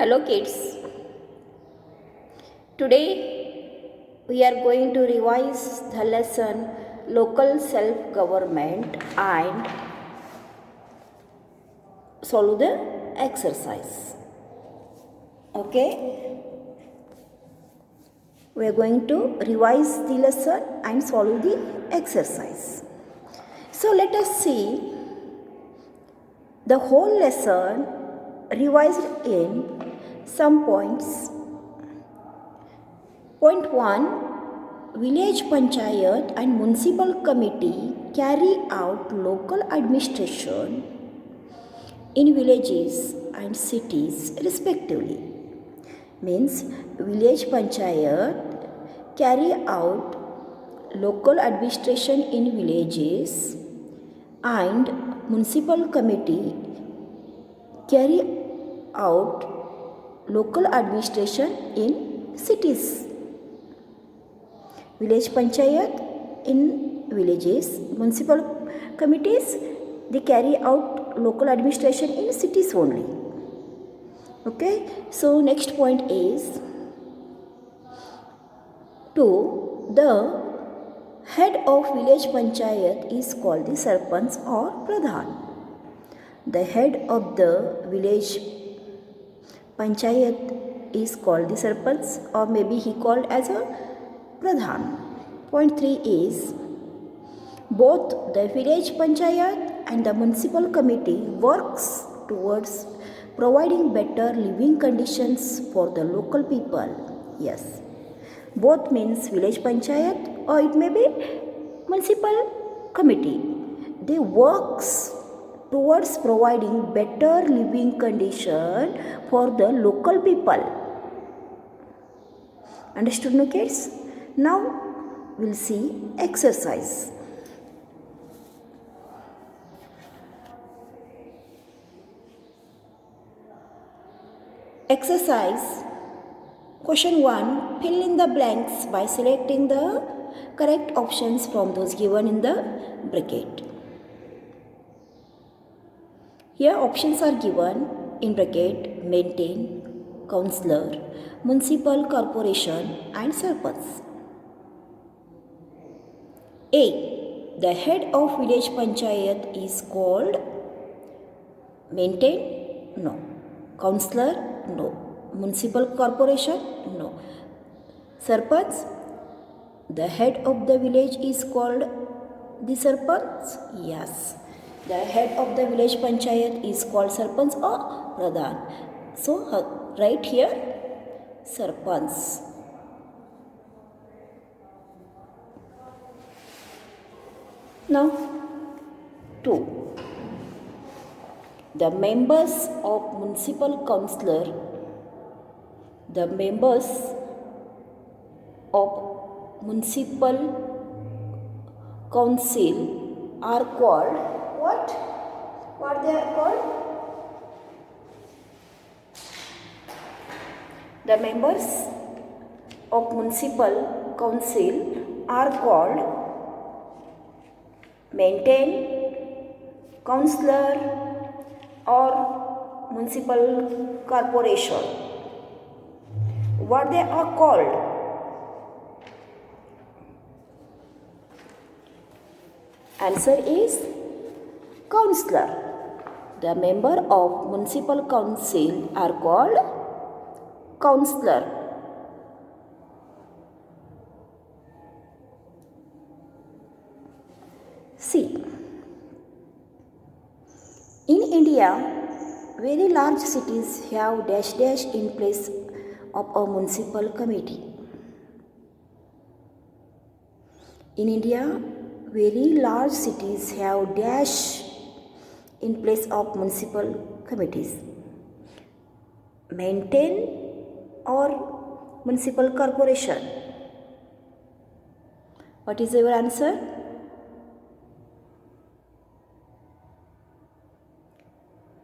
Hello kids. Today we are going to revise the lesson local self-government and solve the exercise. Okay? We are going to revise the lesson and solve the exercise. So let us see the whole lesson revised in some points. Point 1. Village Panchayat and Municipal Committee carry out local administration in villages and cities respectively. Means Village Panchayat carry out local administration in villages and Municipal Committee carry out local administration in cities. Village Panchayat in villages, municipal committees, they carry out local administration in cities only. Okay, so next point is 2. The head of village panchayat is called the sarpanch or pradhan. The head of the village panchayat is called the sarpanch, or maybe he called as a pradhan. Point 3 is both the village panchayat and the municipal committee works towards providing better living conditions for the local people. Yes, both means village panchayat or it may be municipal committee. They works towards providing better living condition for the local people. Understood, no kids? Now we'll see exercise. Exercise question 1. Fill in the blanks by selecting the correct options from those given in the bracket. Here options are given in bracket: maintain, councillor, municipal corporation and sarpanch. A. The head of village panchayat is called maintain? No. Councillor? No. Municipal corporation? No. Sarpanch? The head of the village is called the sarpanch? Yes. The head of the village panchayat is called sarpanch or pradhan. So write here sarpanch. Now 2. The members of municipal councillor, the members of municipal council are called what? What they are called? The members of municipal council are called maintain, councillor or municipal corporation. What they are called? Answer is councillor. The member of municipal council are called councillor. See, in India, very large cities have dash dash in place of a municipal committee. In India, very large cities have dash in place of municipal committees. Maintain or municipal corporation? What is your answer?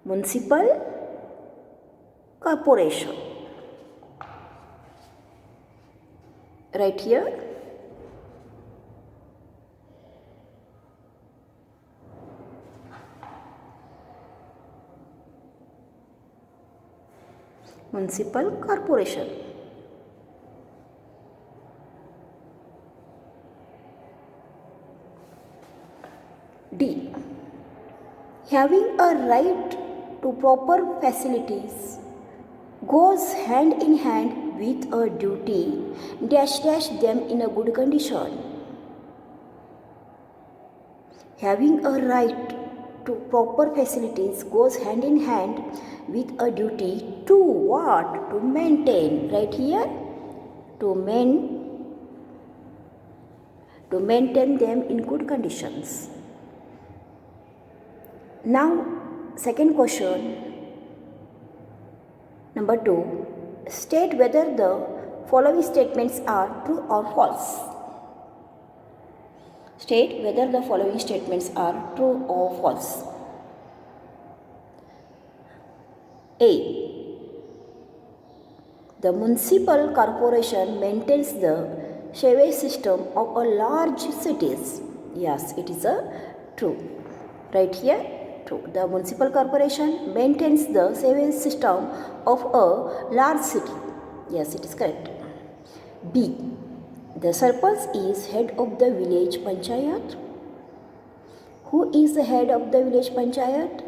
Municipal corporation. Right here. municipal corporation. D. Having a right to proper facilities goes hand in hand with a duty dash dash them in a good condition. Having a right to proper facilities goes hand in hand with a duty to what? To maintain. Right here, to maintain them in good conditions. Now, second question, number 2. State whether the following statements are true or false. State whether the following statements are true or false. A. The municipal corporation maintains the sewage system of a large cities. Yes, it is a true. Right here, true. The municipal corporation maintains the sewage system of a large city. Yes, it is correct. B. The sarpanch is head of the village panchayat. Who is the head of the village panchayat?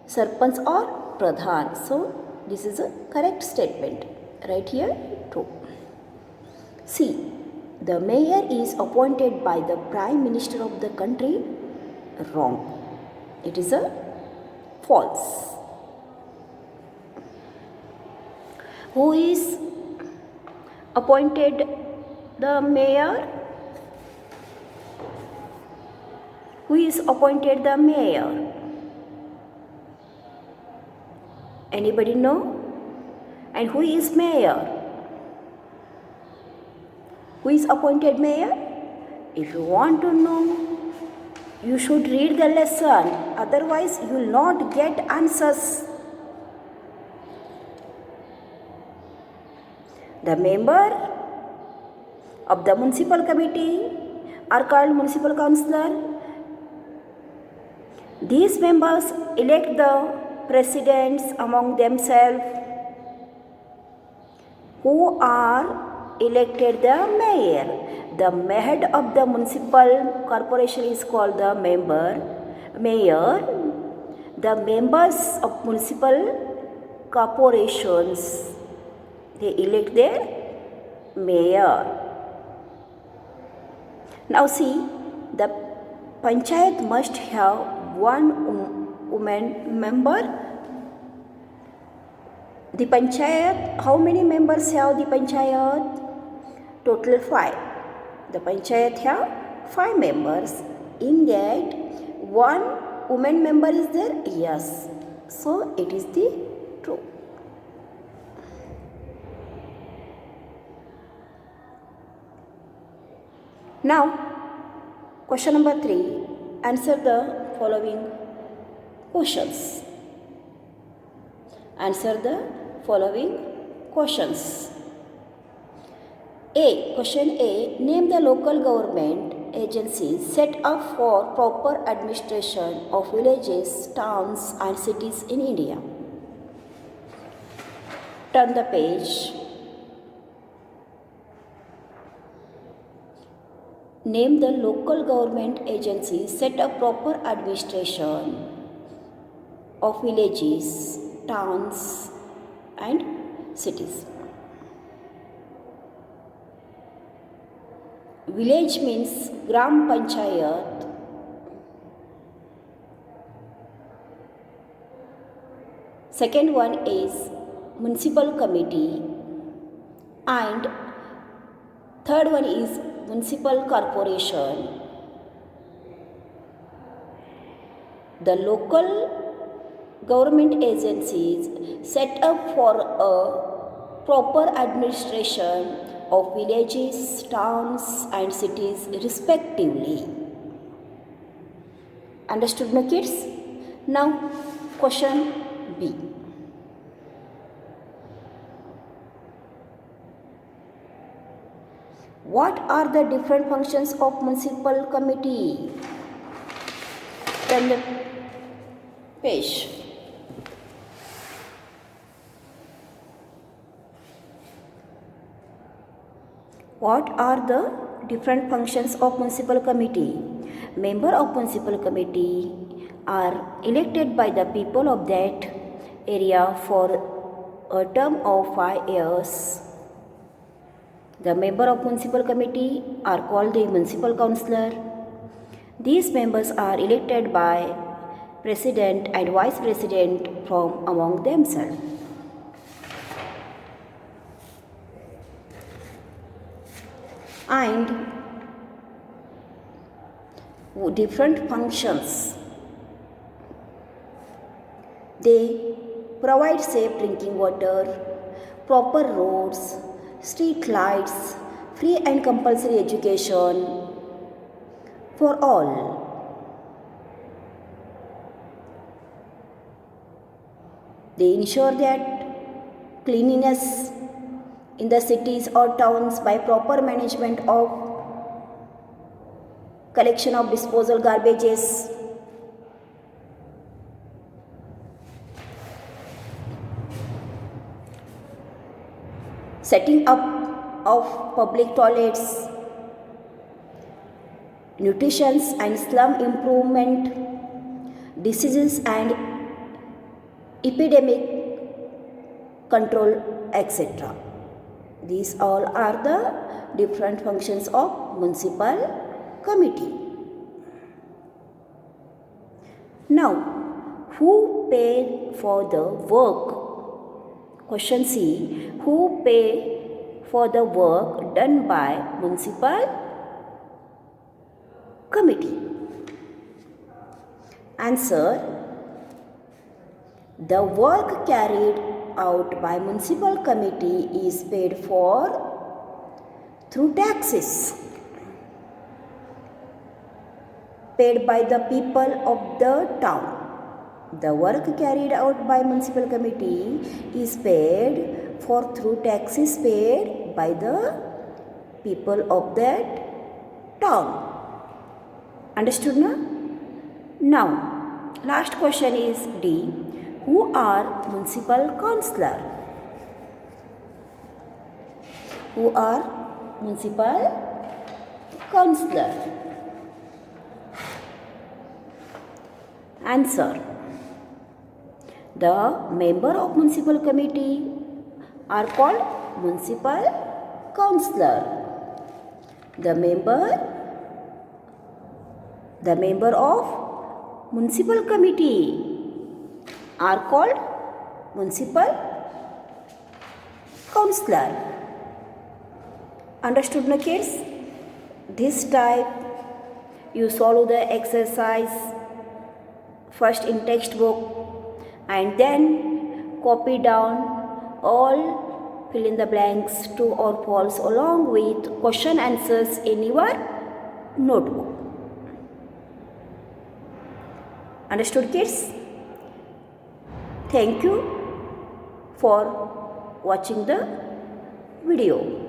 Sarpanch or pradhan. So, this is a correct statement. Right here, true. C. The mayor is appointed by the prime minister of the country. Wrong. It is a false. Who is appointed the mayor? Who is appointed the mayor? Anybody know? And who is mayor? Who is appointed mayor? If you want to know, you should read the lesson. Otherwise, you will not get answers. The member of the municipal committee are called municipal councillor. These members elect the presidents among themselves, who are elected the mayor. The head of the municipal corporation is called the mayor. The members of municipal corporations, they elect their mayor. Now see, the panchayat must have one woman member. The panchayat, how many members have the panchayat? Total 5. The panchayat have 5 members. In that, one woman member is there? Yes. So, it is the true. Now, question number 3. Answer the following questions. Answer the following questions. A. Question A. Name the local government agencies set up for proper administration of villages, towns and cities in India. Turn the page. Name the local government agencies set up proper administration of villages, towns and cities. Village means Gram Panchayat. Second one is Municipal Committee. And third one is Municipal Corporation. The local government agencies set up for a proper administration of villages, towns and cities respectively. Understood, no kids? Now, question B. What are the different functions of municipal committee? Turn the page. What are the different functions of municipal committee? Member of municipal committee are elected by the people of that area for a term of 5 years. The member of municipal committee are called the municipal councillor. These members are elected by president and vice president from among themselves. And different functions. They provide safe drinking water, proper roads, street lights, free and compulsory education for all. They ensure that cleanliness in the cities or towns by proper management of collection of disposal garbages. Setting up of public toilets, nutrition and slum improvement, diseases and epidemic control, etc. These all are the different functions of municipal committee. Now, who paid for the work? Question C. Who paid for the work done by municipal committee? Answer. The work carried out by municipal committee is paid for through taxes paid by the people of the town. The work carried out by municipal committee is paid for through taxes paid by the people of that town. Understood now? Now, last question is D. Who are municipal councillor? Who are municipal councillor? Answer. The member of municipal committee are called municipal councillor. The member of municipal committee are called municipal councillor. Understood now, kids? This type you solve the exercise first in textbook and then copy down all, fill in the blanks, true or false, along with question answers in your notebook. Understood, kids? Thank you for watching the video.